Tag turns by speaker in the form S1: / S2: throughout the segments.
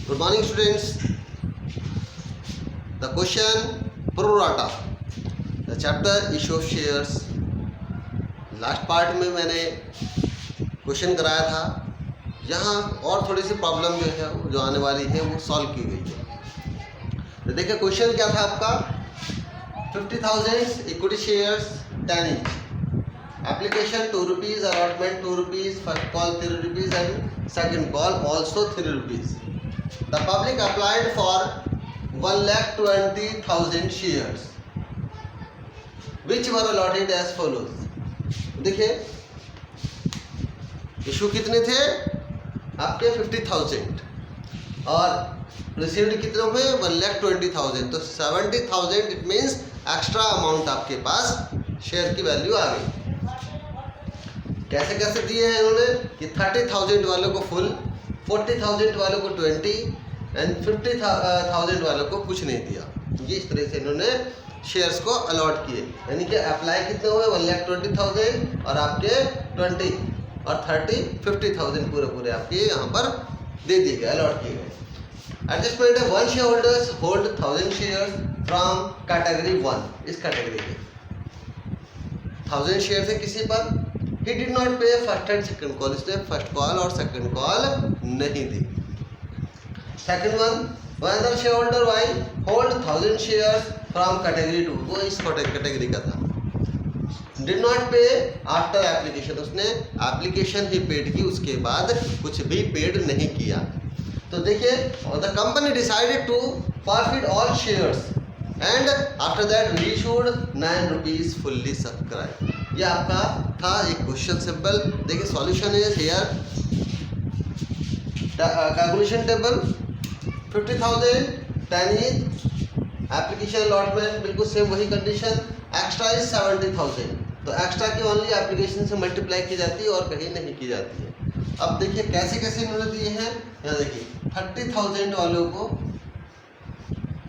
S1: Good morning students. The question pro rata, the chapter issue of shares. Last part में मैंने question कराया था, यहाँ और थोड़ी सी प्रॉब्लम जो है जो आने वाली है वो सॉल्व की गई है। तो देखिए क्वेश्चन क्या था आपका, 50,000 equity shares 10 each, application 2 rupees, allotment 2 rupees, first call 3 rupees and second call also 3 rupees. The public applied for 1,20,000 shares which were allotted as follows. देखिए इशू कितने थे आपके 50,000 और रिसीव्ड कितने हुए 1,20,000, तो 70,000 इट मीन्स एक्स्ट्रा अमाउंट आपके पास share की वैल्यू आ गई। कैसे कैसे दिए हैं इन्होंने कि 30,000 वालों को फुल, 40,000 वालों को 20 एंड 50,000 वालों को कुछ नहीं दिया। ये इस तरह से इन्होंने शेयर्स को अलॉट किए, यानी कि अप्लाई कितने हुए 1,20,000 और आपके 20 और 30 50,000 पूरे आपके यहाँ पर दे दिए गए, अलॉट किए गए। एडजस्टमेंट है, 1 shareholders hold 1000 shares from category 1, इस कैटेगरी के 1000 शेयर थे किसी पर, he did not pay first and second call, इसने फर्स्ट कॉल और सेकंड कॉल नहीं दी। Second one other share holder Y hold 1000 shares from category 2, वो इस कैटेगरी का था, did not pay after application, उसने एप्लीकेशन ही पेड की, उसके बाद कुछ भी पेड नहीं किया। तो देखिए the company decided to forfeit all shares and after that reissued 9 rupees fully subscribe. ये आपका था एक क्वेश्चन सिंपल। देखिए solution is here, calculation table 50,000 10 each, application allotment बिल्कुल सेम वही कंडीशन, एक्स्ट्रा इज 70,000, तो एक्स्ट्रा की ओनली एप्लीकेशन से मल्टीप्लाई की जाती है और कहीं नहीं की जाती है। अब देखिए कैसे कैसे इन्होंने दिए हैं, यहाँ देखिए 30,000 वालों को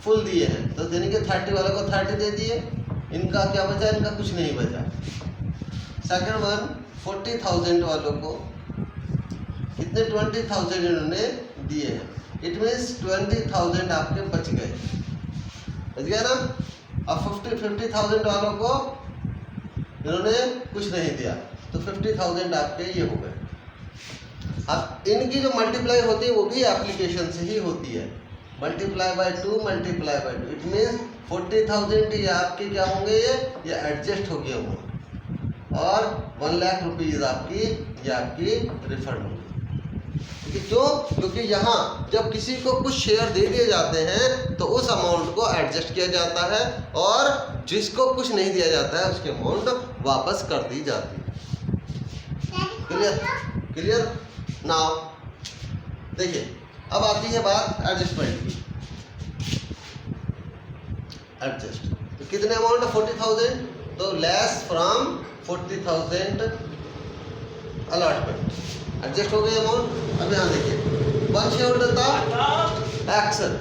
S1: फुल दिए हैं, तो यानी कि 30 वालों को 30 दे दिए, इनका क्या बचा, इनका कुछ नहीं बचा। सेकंड वन 40,000 वालों को कितने 20,000 इन्होंने दिए हैं, इट मीन्स 20,000 आपके बच गए, बच गया ना। अब 50,000 वालों को इन्होंने कुछ नहीं दिया, तो 50,000 आपके ये हो गए। अब इनकी जो मल्टीप्लाई होती है वो भी एप्लीकेशन से ही होती है, multiply by 2 multiply by 2, it means 40,000 ये आपके क्या होंगे, ये एडजस्ट हो गए होंगे और 1 लाख रुपीज़ आपकी ये आपकी रिफंड होगी। क्यों? क्योंकि यहाँ जब किसी को कुछ शेयर दे दिए जाते हैं तो उस अमाउंट को एडजस्ट किया जाता है और जिसको कुछ नहीं दिया जाता है उसकी अमाउंट वापस कर दी जाती है। क्लियर क्लियर नाउ देखिए अब आती है बात एडजस्टमेंट की। एडजस्ट तो कितने अमाउंट है 40,000, तो लेस फ्रॉम 40,000 अलॉटमेंट, एडजस्ट हो गई अमाउंट। अब यहाँ देखिए 1 शेयर होल्डर था एक्शन,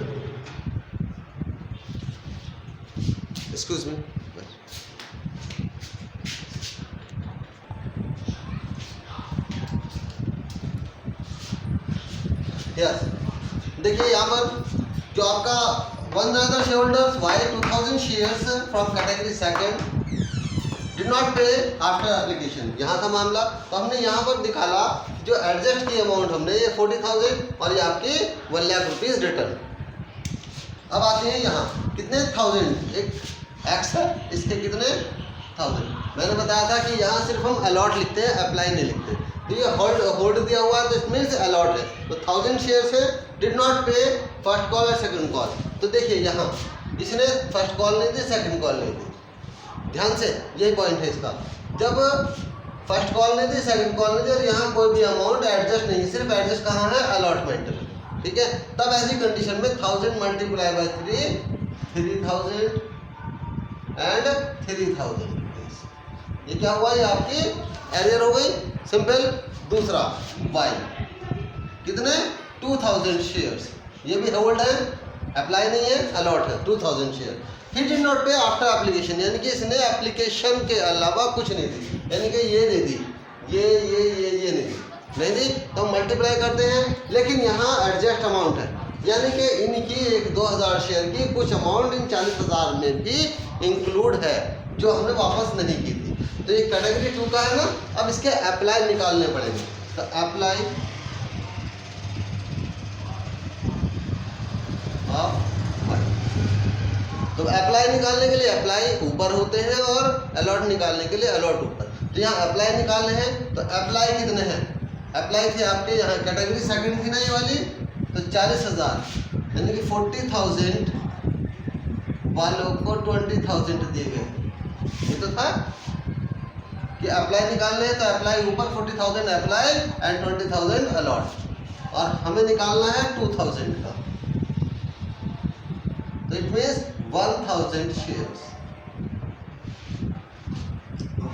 S1: एक्सक्यूज मी, यस देखिए यहाँ पर जो आपका 1 other share holders Y 2,000 shares from category second did not pay after application, यहाँ था मामला। तो हमने यहाँ पर दिखाला जो एडजस्ट की अमाउंट हमने ये 40,000 और ये आपकी 1 लाख रुपीज़ रिटर्न। अब आते हैं यहाँ कितने 1000, एक एक्स है इसके कितने 1000, मैंने बताया था कि यहाँ सिर्फ हम अलॉट लिखते हैं, अप्लाई नहीं लिखते, तो ये होल्ड दिया हुआ है तो इसमें से अलॉट है, तो 1000 शेयर से did not pay first call और सेकंड कॉल। तो देखिए यहाँ इसने फर्स्ट कॉल नहीं दी, सेकंड कॉल नहीं दी, ध्यान से यही पॉइंट है इसका, जब फर्स्ट कॉल नहीं दी सेकंड कॉल नहीं दी और यहाँ कोई भी अमाउंट एडजस्ट नहीं, सिर्फ एडजस्ट कहाँ है अलॉटमेंट में, ठीक है। तब ऐसी कंडीशन में 1000 मल्टीप्लाई बाय 3 3000 एंड 3000 रुपीज, ये क्या हुआ, ये आपकी एरियर हो गई सिंपल। दूसरा वाई कितने 2000 शेयर्स, ये भी होल्ड है, अप्लाई नहीं है, अलॉट है 2000 share. He did not pay after application, यानी कि इसने एप्लीकेशन के अलावा कुछ नहीं दी, यानी कि ये दे दी, ये नहीं दी, तो हम मल्टीप्लाई करते हैं, लेकिन यहाँ एडजस्ट अमाउंट है, यानी कि इनकी एक 2000 शेयर की कुछ अमाउंट इन 40,000 में भी इंक्लूड है जो हमने वापस नहीं की थी। तो ये कैटेगरी 2 का है ना। अब इसके अप्लाई निकालने पड़ेंगे। तो अप्लाई ऑफ फंड, तो अप्लाई निकालने के लिए अप्लाई ऊपर होते हैं और अलॉट निकालने के लिए अलॉट ऊपर। तो यहाँ अप्लाई निकालने हैं तो अप्लाई कितने हैं? अप्लाई थे आपके यहाँ कैटेगरी सेकंड थी ना ये वाली, तो 40,000 यानी कि 40,000 वालों को 20,000 दिए गए। ये तो था कि अप्लाई निकालने हैं तो अप्लाई ऊपर 40,000 अप्लाई एंड 20,000 अलॉट, और हमें निकालना है 2,000 का। तो it means 1,000 shares,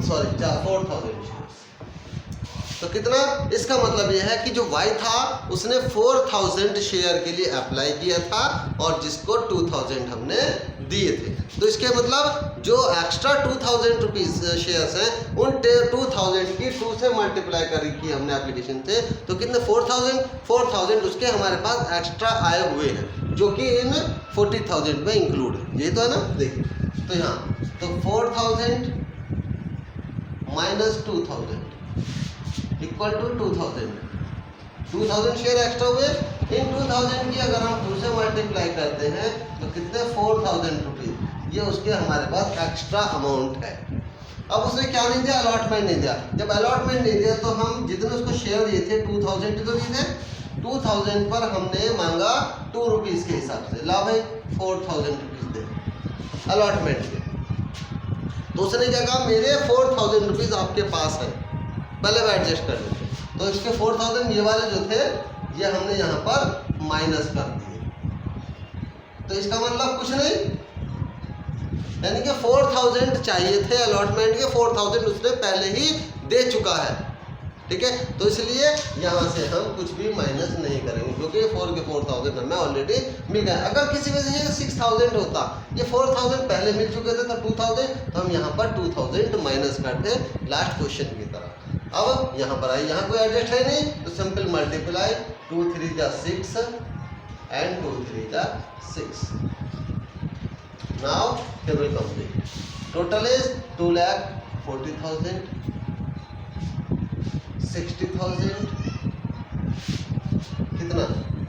S1: sorry 4,000 shares. तो कितना? इसका मतलब यह है कि जो Y था उसने 4,000 शेयर के लिए अप्लाई किया था और जिसको 2,000 हमने दिए थे। तो इसके मतलब जो एक्स्ट्रा 2,000 रुपीज शेयर्स हैं उन 2,000 की 2 से मल्टीप्लाई करी की हमने एप्लीकेशन से, तो कितने? 4,000 उसके हमारे पास एक्स्ट्रा आए हुए हैं जो कि इन 40,000 में इंक्लूड है। यही तो है ना। देखिए तो यहाँ तो 4,000 minus 2,000 equal to 2,000 share extra हुए। इन 2,000 की अगर हम 2 से मल्टीप्लाई करते हैं तो कितने? 4,000 रुपीज। ये उसके हमारे पास एक्स्ट्रा अमाउंट है। अब उसने क्या नहीं दिया? अलॉटमेंट नहीं दिया। जब अलॉटमेंट नहीं दिया तो हम जितने उसको शेयर दिए थे 2,000 तो दिए थे, 2,000 पर हमने मांगा 2 रुपीज के हिसाब से। ला भाई 4,000 रुपीज दे अलॉटमेंट के। तो उसने क्या कहा? मेरे 4,000 रुपीज आपके पास है, पहले वो एडजस्ट कर देते। तो इसके 4,000 ये वाले जो थे ये हमने यहाँ पर माइनस कर दिए। तो इसका मतलब कुछ नहीं, यानी कि 4,000 चाहिए थे अलॉटमेंट के, 4,000 उसने पहले ही दे चुका है। ठीक है, तो इसलिए यहाँ से हम कुछ भी माइनस नहीं करेंगे क्योंकि 4 के 4,000 हमें ऑलरेडी मिल गया। अगर किसी वजह से 6,000 होता, ये 4,000 पहले मिल चुके थे तो 2,000, तो हम यहाँ पर 2,000 माइनस करते लास्ट क्वेश्चन की तरह। अब यहाँ पर आई, यहाँ कोई एडजस्ट है नहीं तो सिंपल मल्टीप्लाई 2 3 जा 6 एंड 2 3 जा 6। Now table complete. Total is 2,40,000, 60,000 कितना?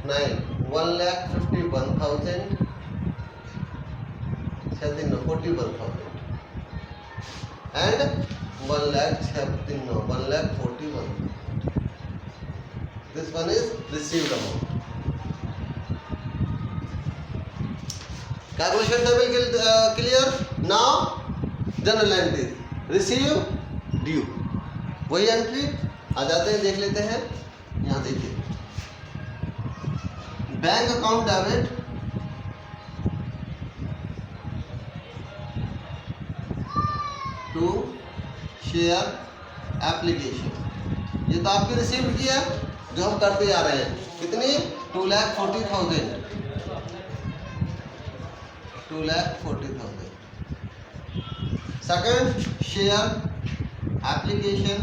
S1: 9 1,51,000 41,000 and 1,41,000। This one is received amount. Calculation table clear? Now journal entry receive due, वही एंट्री आ जाते हैं, देख लेते हैं। यहाँ देखिए bank account debit to share application, ये तो आपकी रिसीव्ड की है जो हम करते जा रहे हैं। कितनी? 2,40,000, 2,40,000। Second share application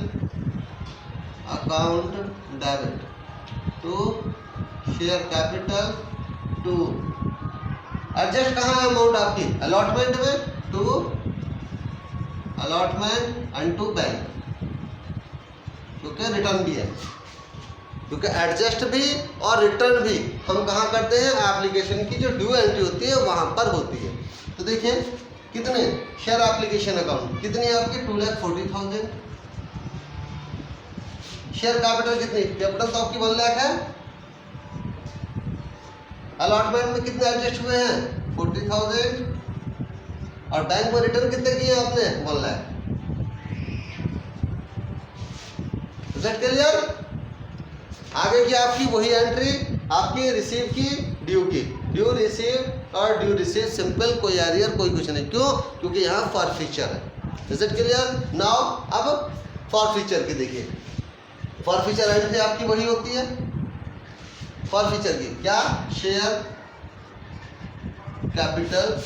S1: account debit to share capital to, adjust कहाँ है अमाउंट आपकी? अलॉटमेंट में, to allotment and to bank, क्योंकि रिटर्न भी है, क्योंकि एडजस्ट भी और रिटर्न भी हम कहाँ करते हैं? एप्लीकेशन की जो ड्यू एंट्री होती है वहाँ पर होती है। तो देखिए कितने? शेयर एप्लीकेशन अकाउंट कितनी है आपकी? 2,40,000। शेयर कैपिटल कितनी? कैपिटल तो आपकी 1 लाख है। अलॉटमेंट में कितने एडजस्ट हुए हैं? 40,000। और बैंक में रिटर्न कितने किए आपने? 1 लाख। Is that clear? आगे की आपकी वही एंट्री आपकी रिसीव की, ड्यू की, ड्यू रिसीव और ड्यू रिसीव सिंपल, कोई एरियर कोई कुछ नहीं। क्यों? क्योंकि यहाँ फॉरफीचर है। Is it clear? नाउ अब फॉरफीचर की देखिए, फॉरफीचर एंट्री आपकी वही होती है। फॉरफीचर की क्या? Share capital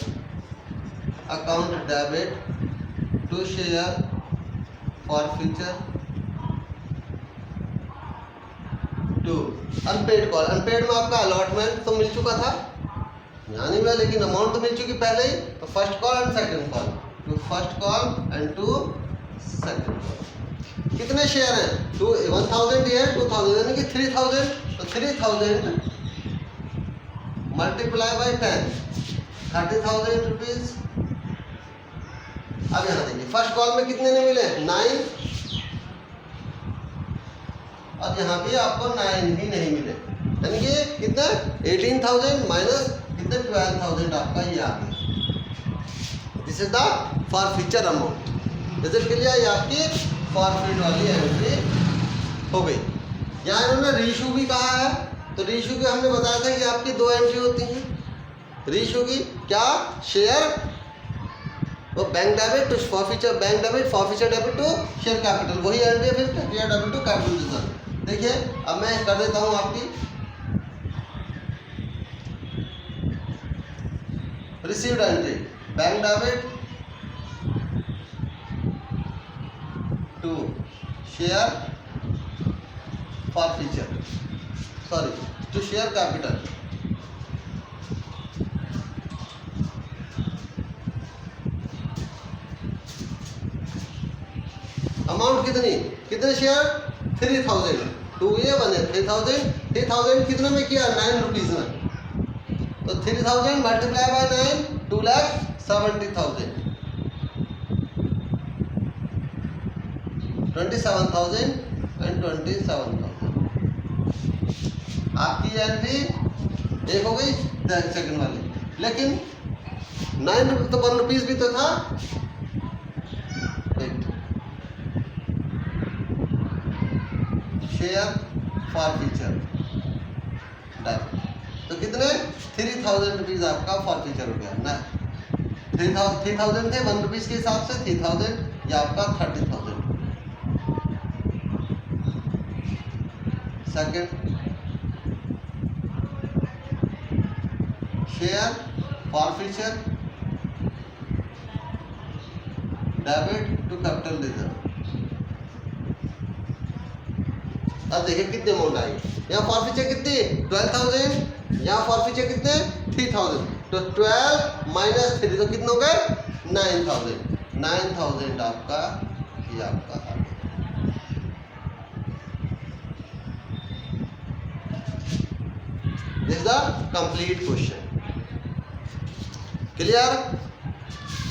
S1: account debit to share forfeiture 2 unpaid call, unpaid में आपका अलॉटमेंट तो मिल चुका था, यहाँ नहीं मिला लेकिन अमाउंट तो मिल चुकी पहले ही। तो first call and second call, to first call and to second call. कितने शेयर हैं? 1000 ये है, 2000 यानी कि 3000। तो 3000 मल्टीप्लाई बाई 10, 30,000 रुपीज। अब यहाँ देखिए फर्स्ट कॉल में कितने ने मिले? 9, और यहाँ भी आपको 9 ही नहीं मिले, यानी कि कितना 18,000 माइनस कितने 12,000 आपका ये आ गया। This is the forfeiture amount. Is it clear? ये आपकी फॉरफिट वाली एंट्री हो गई। यहाँ इन्होंने रीइशू भी कहा है, तो रीइशू के हमने बताया था कि आपकी 2 एंट्री होती हैं रीइशू की। क्या? शेयर वो bank debit to forfeiture, bank debit forfeiture debit to share capital, वही एंट्री है फिर share debit to capital reserve. देखिए अब मैं कर देता हूँ आपकी received entry, bank debit to share forfeiture, sorry to share capital. Amount कितनी? कितने शेयर? 3000, 2 ये बने 3000। 3000 कितने में किया? 9 रुपीज में। तो 3000 मल्टीप्लाई बाय 9, 2,70,000, 27,000 एंड 27,000। आपकी एंट्री एक हो गई सेकंड वाली, लेकिन 9 रुपीज तो 1 रुपीज भी तो था। शेयर फॉरफीचर डेबिट, तो कितने? 3000 रुपीज आपका फॉरफीचर हो गया ना। 3000 थे 1 रुपीज के हिसाब से, 3000 या आपका 30,000। Second share forfeiture debit to capital reserve. अब देखिए कितने अमाउंट आई। यहाँ फॉरफीचर कितनी? 12,000, यहाँ फॉरफीचर कितने? 3,000। तो 12 माइनस 3 तो कितने हो गए? 9,000। 9,000 आपका ये आपका आ गया। This is the complete question. Clear?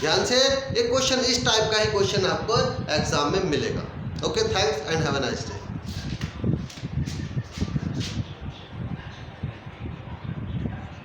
S1: ध्यान से, एक क्वेश्चन इस टाइप का ही क्वेश्चन आपको एग्जाम में मिलेगा। Okay, thanks and have a nice day.